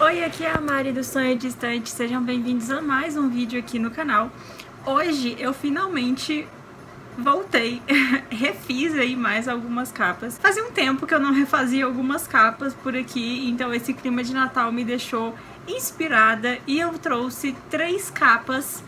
Oi, aqui é a Mari do Sonho Distante, sejam bem-vindos a mais um vídeo aqui no canal. Hoje eu finalmente voltei, refiz aí mais algumas capas. Fazia um tempo que eu não refazia algumas capas por aqui, então esse clima de Natal me deixou inspirada e eu trouxe 3 capas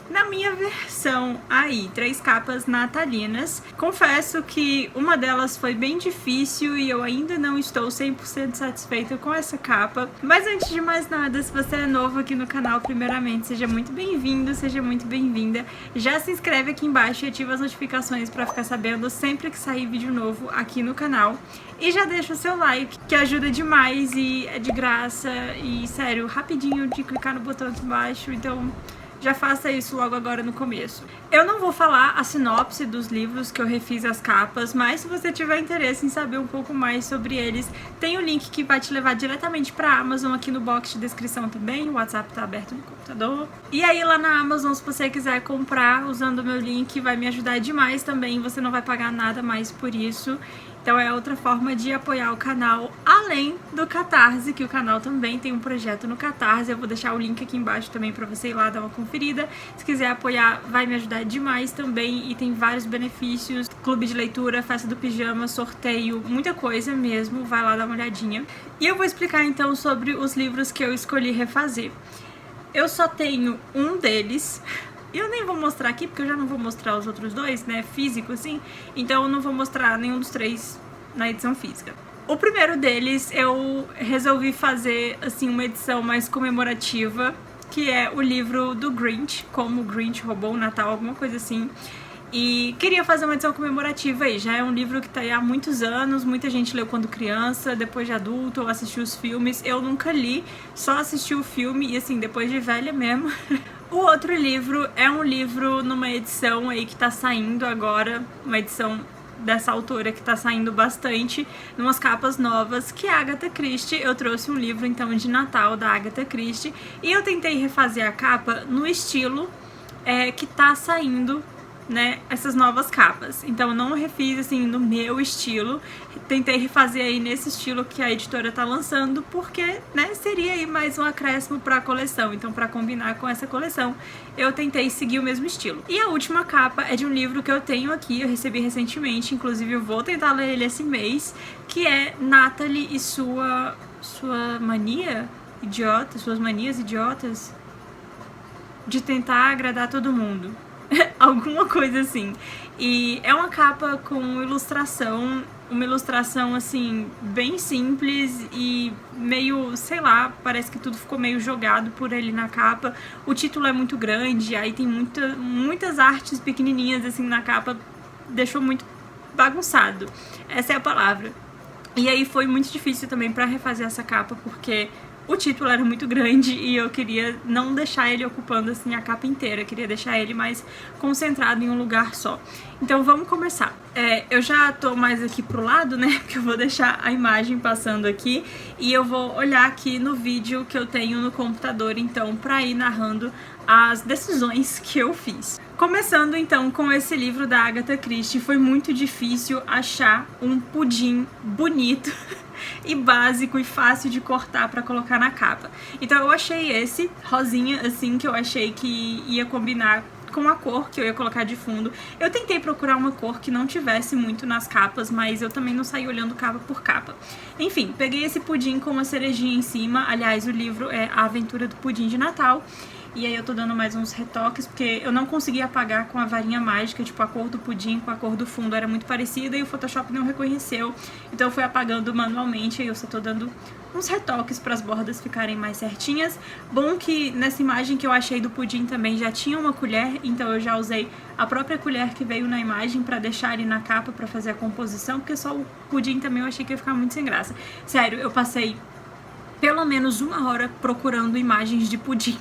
na minha versão aí, 3 capas natalinas. Confesso que uma delas foi bem difícil e eu ainda não estou 100% satisfeita com essa capa. Mas antes de mais nada, se você é novo aqui no canal, primeiramente, seja muito bem-vindo, seja muito bem-vinda. Já se inscreve aqui embaixo e ativa as notificações para ficar sabendo sempre que sair vídeo novo aqui no canal. E já deixa o seu like, que ajuda demais e é de graça e, sério, rapidinho de clicar no botão aqui embaixo, então já faça isso logo agora no começo. Eu não vou falar a sinopse dos livros que eu refiz as capas, mas se você tiver interesse em saber um pouco mais sobre eles, tem o link que vai te levar diretamente para a Amazon aqui no box de descrição também. O WhatsApp tá aberto no computador. E aí lá na Amazon, se você quiser comprar usando o meu link, vai me ajudar demais também. Você não vai pagar nada mais por isso. Então é outra forma de apoiar o canal, além do Catarse, que o canal também tem um projeto no Catarse. Eu vou deixar o link aqui embaixo também para você ir lá dar uma conferida. Se quiser apoiar, vai me ajudar demais também e tem vários benefícios. Clube de leitura, festa do pijama, sorteio, muita coisa mesmo. Vai lá dar uma olhadinha. E eu vou explicar então sobre os livros que eu escolhi refazer. Eu só tenho um deles. Eu nem vou mostrar aqui, porque eu já não vou mostrar os outros dois, né, físico assim, então eu não vou mostrar nenhum dos 3 na edição física. O primeiro deles eu resolvi fazer, assim, uma edição mais comemorativa, que é o livro do Grinch, como o Grinch roubou o Natal, alguma coisa assim. E queria fazer uma edição comemorativa aí, já é um livro que tá aí há muitos anos, muita gente leu quando criança, depois de adulto, ou assistiu os filmes. Eu nunca li, só assisti o filme e assim, depois de velha mesmo. O outro livro é um livro numa edição aí que tá saindo agora, uma edição dessa autora que tá saindo bastante, numas capas novas, que é a Agatha Christie. Eu trouxe um livro então de Natal da Agatha Christie e eu tentei refazer a capa no estilo que tá saindo, né, essas novas capas. Então eu não refiz assim no meu estilo, tentei refazer aí nesse estilo que a editora tá lançando, porque, né, seria aí mais um acréscimo para a coleção. Então, para combinar com essa coleção, eu tentei seguir o mesmo estilo. E a última capa é de um livro que eu tenho aqui, eu recebi recentemente, inclusive eu vou tentar ler ele esse mês, que é Natalie e sua mania idiota, suas manias idiotas de tentar agradar todo mundo. Alguma coisa assim. E é uma capa com ilustração, uma ilustração assim, bem simples e meio, sei lá, parece que tudo ficou meio jogado por ali na capa. O título é muito grande, aí tem muitas artes pequenininhas assim na capa, deixou muito bagunçado. Essa é a palavra. E aí foi muito difícil também pra refazer essa capa, porque o título era muito grande e eu queria não deixar ele ocupando assim a capa inteira, eu queria deixar ele mais concentrado em um lugar só. Então vamos começar. Eu já tô mais aqui pro lado, né, porque eu vou deixar a imagem passando aqui e eu vou olhar aqui no vídeo que eu tenho no computador, então, pra ir narrando as decisões que eu fiz. Começando então com esse livro da Agatha Christie, foi muito difícil achar um pudim bonito e básico e fácil de cortar pra colocar na capa. Então eu achei esse rosinha assim, que eu achei que ia combinar com a cor que eu ia colocar de fundo. Eu tentei procurar uma cor que não tivesse muito nas capas, mas eu também não saí olhando capa por capa. Enfim, peguei esse pudim com uma cerejinha em cima. Aliás, o livro é A Aventura do Pudim de Natal. E aí eu tô dando mais uns retoques, porque eu não consegui apagar com a varinha mágica, tipo, a cor do pudim com a cor do fundo era muito parecida e o Photoshop não reconheceu. Então eu fui apagando manualmente e eu só tô dando uns retoques para as bordas ficarem mais certinhas. Bom que nessa imagem que eu achei do pudim também já tinha uma colher, então eu já usei a própria colher que veio na imagem pra deixar ali na capa pra fazer a composição, porque só o pudim também eu achei que ia ficar muito sem graça. Sério, eu passei pelo menos 1 hora procurando imagens de pudim.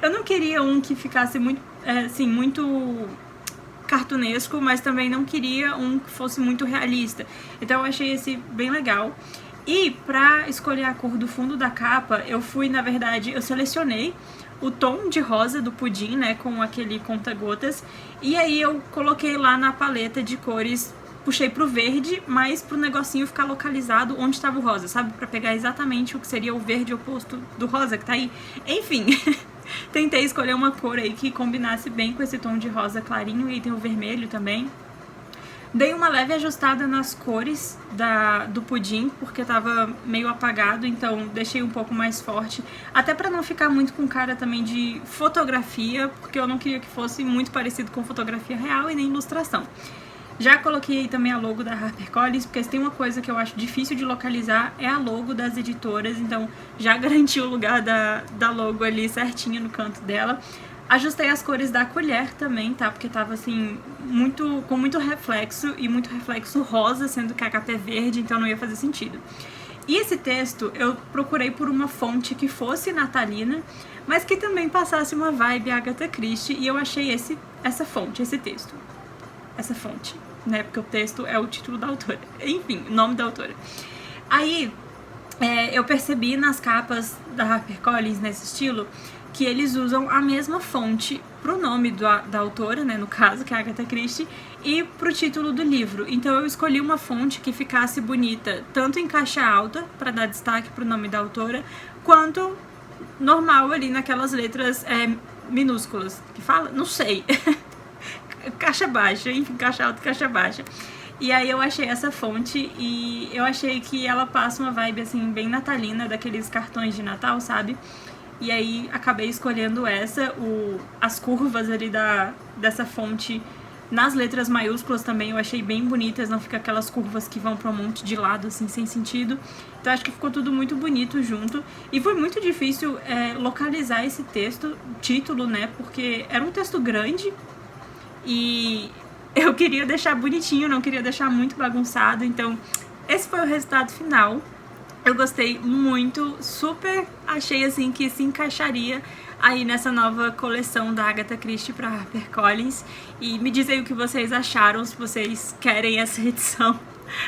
Eu não queria um que ficasse muito, assim, muito cartunesco, mas também não queria um que fosse muito realista. Então eu achei esse bem legal. E pra escolher a cor do fundo da capa, eu fui, na verdade, eu selecionei o tom de rosa do pudim, né, com aquele conta-gotas, e aí eu coloquei lá na paleta de cores puxei pro verde, mas pro negocinho ficar localizado onde estava o rosa, sabe? Pra pegar exatamente o que seria o verde oposto do rosa que tá aí. Enfim, tentei escolher uma cor aí que combinasse bem com esse tom de rosa clarinho, e aí tem o vermelho também. Dei uma leve ajustada nas cores do pudim, porque tava meio apagado, então deixei um pouco mais forte. Até pra não ficar muito com cara também de fotografia, porque eu não queria que fosse muito parecido com fotografia real e nem ilustração. Já coloquei aí também a logo da HarperCollins, porque se tem uma coisa que eu acho difícil de localizar é a logo das editoras, então já garanti o lugar da logo ali certinho no canto dela. Ajustei as cores da colher também, tá? Porque tava assim, com muito reflexo, e muito reflexo rosa, sendo que a capa é verde, então não ia fazer sentido. E esse texto eu procurei por uma fonte que fosse natalina, mas que também passasse uma vibe Agatha Christie, e eu achei essa fonte, esse texto. Essa fonte, né? Porque o texto é o título da autora. Enfim, o nome da autora. Aí, eu percebi nas capas da HarperCollins, nesse estilo, que eles usam a mesma fonte pro nome da autora, né, no caso, que é a Agatha Christie, e pro título do livro. Então eu escolhi uma fonte que ficasse bonita, tanto em caixa alta, para dar destaque pro nome da autora, quanto normal ali naquelas letras minúsculas, que fala? Não sei. Caixa baixa, enfim, caixa alta e caixa baixa. E aí eu achei essa fonte e eu achei que ela passa uma vibe assim bem natalina, daqueles cartões de Natal, sabe? E aí acabei escolhendo as curvas ali dessa fonte nas letras maiúsculas também eu achei bem bonitas, não fica aquelas curvas que vão pra um monte de lado assim sem sentido. Então acho que ficou tudo muito bonito junto. E foi muito difícil localizar esse título, né? Porque era um texto grande e eu queria deixar bonitinho, não queria deixar muito bagunçado. Então esse foi o resultado final. Eu gostei muito, super achei assim que se encaixaria aí nessa nova coleção da Agatha Christie para HarperCollins. E me dizem o que vocês acharam, se vocês querem essa edição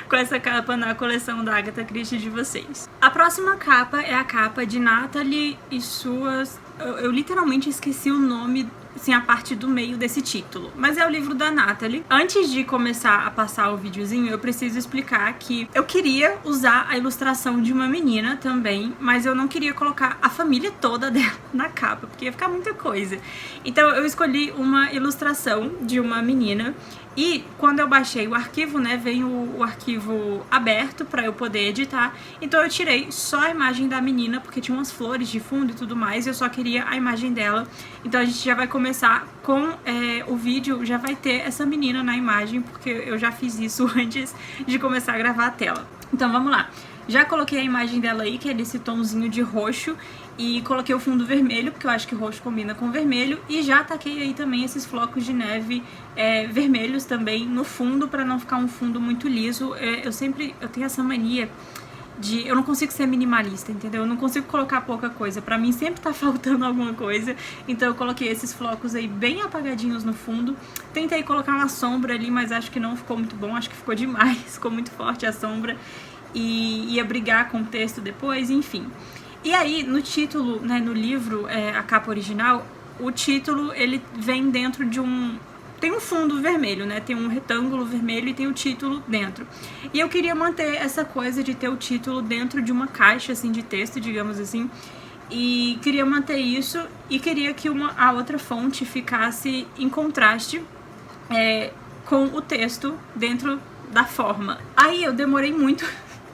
com essa capa na coleção da Agatha Christie de vocês. A próxima capa é a capa de Natalie e suas... Eu literalmente esqueci o nome, assim, a parte do meio desse título, mas é o livro da Natalie. Antes de começar a passar o videozinho, eu preciso explicar que eu queria usar a ilustração de uma menina também, mas eu não queria colocar a família toda dela na capa, porque ia ficar muita coisa. Então eu escolhi uma ilustração de uma menina. E quando eu baixei o arquivo, né, vem o arquivo aberto pra eu poder editar. Então eu tirei só a imagem da menina, porque tinha umas flores de fundo e tudo mais, e eu só queria a imagem dela. Então a gente já vai começar com o vídeo, já vai ter essa menina na imagem, porque eu já fiz isso antes de começar a gravar a tela. Então vamos lá. Já coloquei a imagem dela aí, que é desse tomzinho de roxo, e coloquei o fundo vermelho, porque eu acho que roxo combina com vermelho, e já taquei aí também esses flocos de neve vermelhos também no fundo, pra não ficar um fundo muito liso. Eu tenho essa mania de... Eu não consigo ser minimalista, entendeu? Eu não consigo colocar pouca coisa. Pra mim sempre tá faltando alguma coisa. Então eu coloquei esses flocos aí bem apagadinhos no fundo. Tentei colocar uma sombra ali, mas acho que não ficou muito bom. Acho que ficou demais, ficou muito forte a sombra. E ia brigar com o texto depois, enfim. E aí, no título, né, no livro, a capa original, o título, ele vem dentro de tem um fundo vermelho, né, tem um retângulo vermelho e tem o título dentro. E eu queria manter essa coisa de ter o título dentro de uma caixa, assim, de texto, digamos assim. E queria manter isso e queria que a outra fonte ficasse em contraste com o texto dentro da forma. Aí eu demorei muito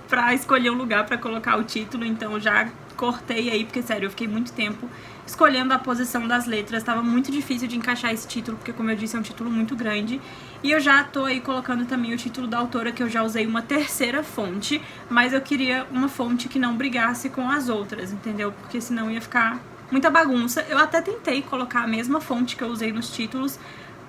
pra escolher um lugar pra colocar o título, então já cortei aí, porque sério, eu fiquei muito tempo escolhendo a posição das letras, tava muito difícil de encaixar esse título, porque como eu disse, é um título muito grande. E eu já tô aí colocando também o título da autora, que eu já usei uma terceira fonte, mas eu queria uma fonte que não brigasse com as outras, entendeu? Porque senão ia ficar muita bagunça. Eu até tentei colocar a mesma fonte que eu usei nos títulos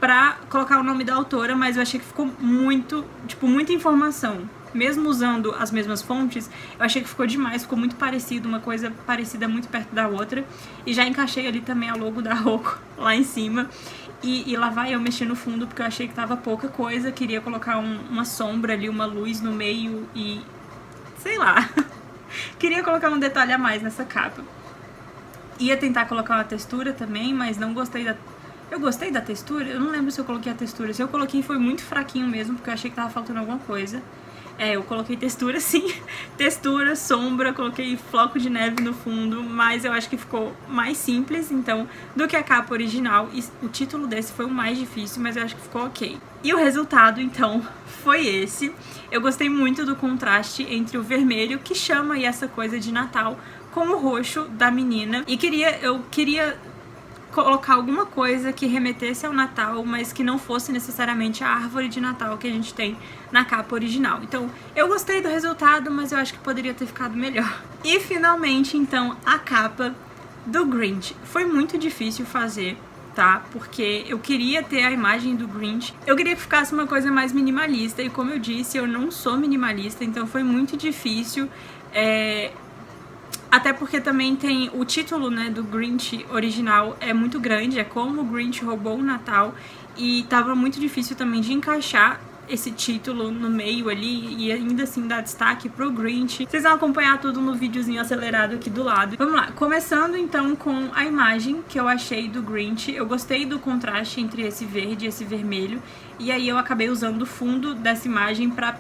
pra colocar o nome da autora, mas eu achei que ficou muito, tipo, muita informação. Mesmo usando as mesmas fontes, eu achei que ficou demais, ficou muito parecido, uma coisa parecida muito perto da outra. E já encaixei ali também a logo da Rocco lá em cima. E lá vai eu mexer no fundo, porque eu achei que tava pouca coisa, queria colocar uma sombra ali, uma luz no meio e... sei lá. Queria colocar um detalhe a mais nessa capa. Ia tentar colocar uma textura também, mas não gostei Eu gostei da textura, eu não lembro se eu coloquei a textura. Se eu coloquei foi muito fraquinho mesmo, porque eu achei que tava faltando alguma coisa. Eu coloquei textura sim, textura, sombra, coloquei floco de neve no fundo, mas eu acho que ficou mais simples, então, do que a capa original. E o título desse foi o mais difícil, mas eu acho que ficou ok. E o resultado, então, foi esse. Eu gostei muito do contraste entre o vermelho, que chama aí essa coisa de Natal, com o roxo da menina. E eu queria colocar alguma coisa que remetesse ao Natal, mas que não fosse necessariamente a árvore de Natal que a gente tem na capa original. Então, eu gostei do resultado, mas eu acho que poderia ter ficado melhor. E finalmente, então, a capa do Grinch. Foi muito difícil fazer, tá? Porque eu queria ter a imagem do Grinch. Eu queria que ficasse uma coisa mais minimalista, e como eu disse, eu não sou minimalista, então foi muito difícil. Até porque também tem o título, né, do Grinch original é muito grande, é Como o Grinch Roubou o Natal, e tava muito difícil também de encaixar esse título no meio ali e ainda assim dar destaque pro Grinch. Vocês vão acompanhar tudo no videozinho acelerado aqui do lado. Vamos lá, começando então com a imagem que eu achei do Grinch. Eu gostei do contraste entre esse verde e esse vermelho, e aí eu acabei usando o fundo dessa imagem pra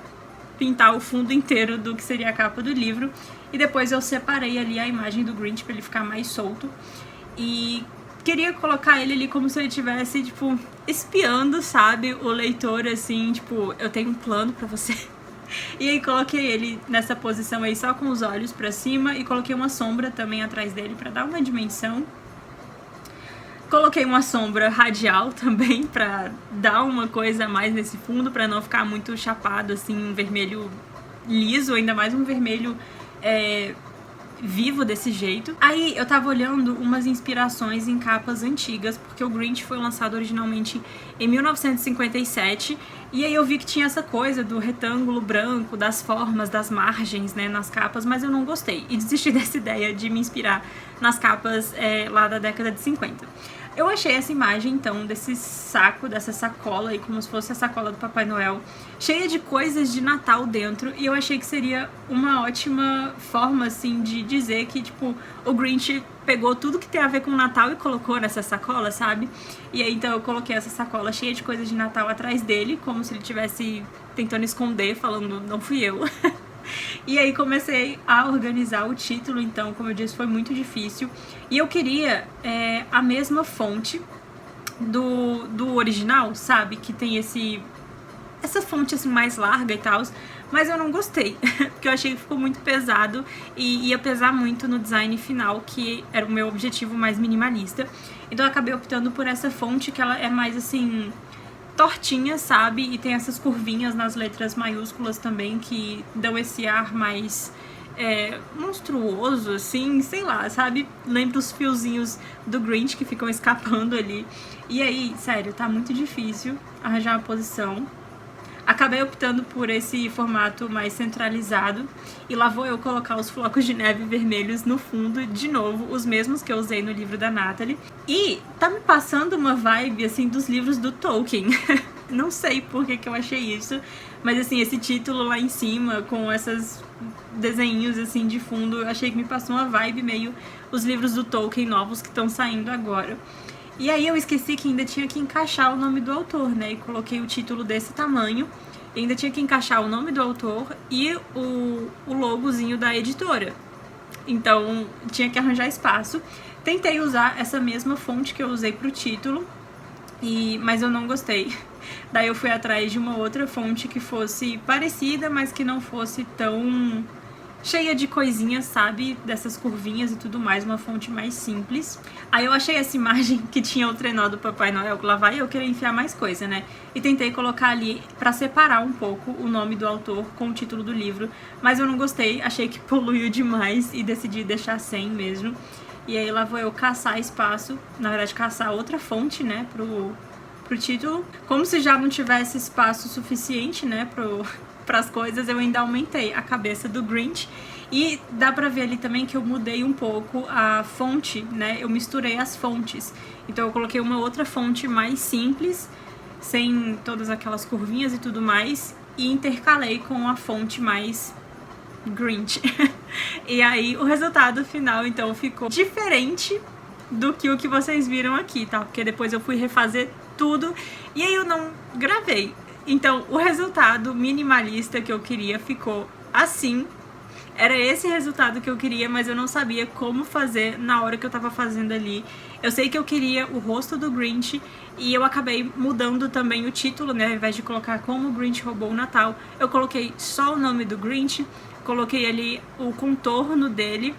pintar o fundo inteiro do que seria a capa do livro, e depois eu separei ali a imagem do Grinch pra ele ficar mais solto, e queria colocar ele ali como se ele estivesse, tipo, espiando, sabe, o leitor, assim, tipo, eu tenho um plano pra você. E aí coloquei ele nessa posição aí só com os olhos pra cima, e coloquei uma sombra também atrás dele pra dar uma dimensão. Coloquei uma sombra radial também pra dar uma coisa a mais nesse fundo, pra não ficar muito chapado, assim, um vermelho liso, ainda mais um vermelho vivo desse jeito. Aí eu tava olhando umas inspirações em capas antigas, porque o Grinch foi lançado originalmente em 1957, e aí eu vi que tinha essa coisa do retângulo branco, das formas, das margens, né, nas capas, mas eu não gostei, e desisti dessa ideia de me inspirar nas capas lá da década de 50. Eu achei essa imagem, então, desse saco, dessa sacola aí, como se fosse a sacola do Papai Noel, cheia de coisas de Natal dentro, e eu achei que seria uma ótima forma, assim, de dizer que, tipo, o Grinch pegou tudo que tem a ver com o Natal e colocou nessa sacola, sabe? E aí, então, eu coloquei essa sacola cheia de coisas de Natal atrás dele, como se ele estivesse tentando esconder, falando, não fui eu. E aí comecei a organizar o título, então, como eu disse, foi muito difícil. E eu queria a mesma fonte do original, sabe? Que tem essa fonte assim mais larga e tal, mas eu não gostei, porque eu achei que ficou muito pesado e ia pesar muito no design final, que era o meu objetivo mais minimalista. Então eu acabei optando por essa fonte, que ela é mais assim tortinha, sabe? E tem essas curvinhas nas letras maiúsculas também, que dão esse ar mais monstruoso, assim, sei lá, sabe? Lembra os fiozinhos do Grinch que ficam escapando ali. E aí, sério, tá muito difícil arranjar uma posição. Acabei optando por esse formato mais centralizado, e lá vou eu colocar os flocos de neve vermelhos no fundo, de novo, os mesmos que eu usei no livro da Natalie. E tá me passando uma vibe, assim, dos livros do Tolkien. Não sei por que eu achei isso, mas, assim, esse título lá em cima, com esses desenhinhos, assim, de fundo, eu achei que me passou uma vibe meio os livros do Tolkien novos que estão saindo agora. E aí eu esqueci que ainda tinha que encaixar o nome do autor, né? E coloquei o título desse tamanho. E ainda tinha que encaixar o nome do autor e o logozinho da editora. Então tinha que arranjar espaço. Tentei usar essa mesma fonte que eu usei pro título, mas eu não gostei. Daí eu fui atrás de uma outra fonte que fosse parecida, mas que não fosse tão cheia de coisinhas, sabe? Dessas curvinhas e tudo mais, uma fonte mais simples. Aí eu achei essa imagem que tinha o trenó do Papai Noel, que lá vai eu queria enfiar mais coisa, né? E tentei colocar ali pra separar um pouco o nome do autor com o título do livro, mas eu não gostei, achei que poluiu demais e decidi deixar sem mesmo. E aí lá vou eu caçar espaço, na verdade caçar outra fonte, né, pro título. Como se já não tivesse espaço suficiente, né, para as coisas, eu ainda aumentei a cabeça do Grinch. E dá pra ver ali também que eu mudei um pouco a fonte, né? Eu misturei as fontes. Então eu coloquei uma outra fonte mais simples, sem todas aquelas curvinhas e tudo mais, e intercalei com a fonte mais Grinch. E aí o resultado final, então, ficou diferente, do que o que vocês viram aqui, tá? Porque depois eu fui refazer tudo e aí eu não gravei. Então, o resultado minimalista que eu queria ficou assim. Era esse resultado que eu queria, mas eu não sabia como fazer na hora que eu tava fazendo ali. Eu sei que eu queria o rosto do Grinch e eu acabei mudando também o título, né? Ao invés de colocar como o Grinch roubou o Natal, eu coloquei só o nome do Grinch, coloquei ali o contorno dele,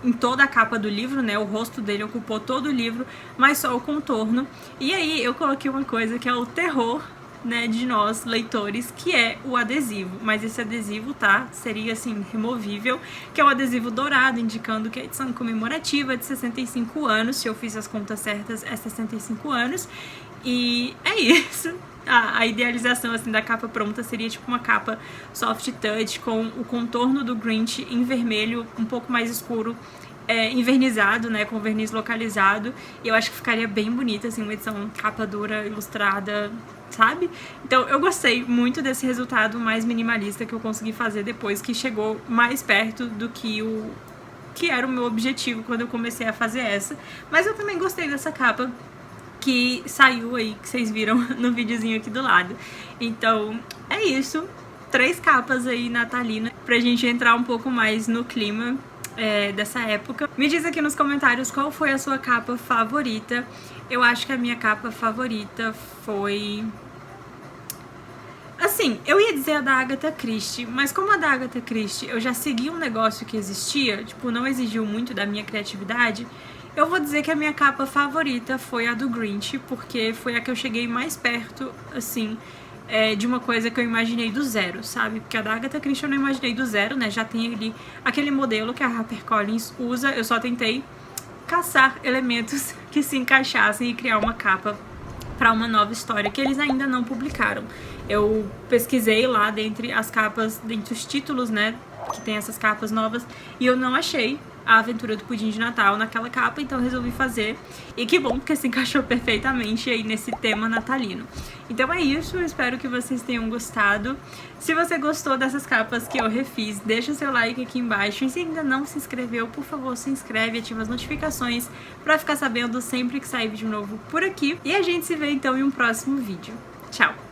em toda a capa do livro, né? O rosto dele ocupou todo o livro, mas só o contorno. E aí eu coloquei uma coisa que é o terror, né, de nós, leitores, que é o adesivo. Mas esse adesivo, tá? Seria, assim, removível, que é o adesivo dourado, indicando que a edição comemorativa é de 65 anos. Se eu fiz as contas certas, é 65 anos. E é isso. A idealização, assim, da capa pronta seria tipo uma capa soft touch com o contorno do Grinch em vermelho, um pouco mais escuro, envernizado, né, com verniz localizado, e eu acho que ficaria bem bonita, assim, uma edição capa dura, ilustrada, sabe? Então eu gostei muito desse resultado mais minimalista que eu consegui fazer depois, que chegou mais perto do que era o meu objetivo quando eu comecei a fazer essa, mas eu também gostei dessa capa que saiu aí, que vocês viram no videozinho aqui do lado. Então é isso, 3 capas aí natalina pra gente entrar um pouco mais no clima dessa época. Me diz aqui nos comentários qual foi a sua capa favorita. Eu acho que a minha capa favorita foi... Assim, eu ia dizer a da Agatha Christie, mas como a da Agatha Christie eu já segui um negócio que existia, tipo, não exigiu muito da minha criatividade, eu vou dizer que a minha capa favorita foi a do Grinch, porque foi a que eu cheguei mais perto, assim, de uma coisa que eu imaginei do zero, sabe? Porque a da Agatha Christie eu não imaginei do zero, né? Já tem ali aquele modelo que a HarperCollins usa, eu só tentei caçar elementos que se encaixassem e criar uma capa para uma nova história que eles ainda não publicaram. Eu pesquisei lá dentre as capas, dentre os títulos, né, que tem essas capas novas, e eu não achei a Aventura do Pudim de Natal naquela capa, então eu resolvi fazer. E que bom, porque se encaixou perfeitamente aí nesse tema natalino. Então é isso, eu espero que vocês tenham gostado. Se você gostou dessas capas que eu refiz, deixa o seu like aqui embaixo. E se ainda não se inscreveu, por favor, se inscreve e ativa as notificações pra ficar sabendo sempre que sair vídeo novo por aqui. E a gente se vê então em um próximo vídeo. Tchau!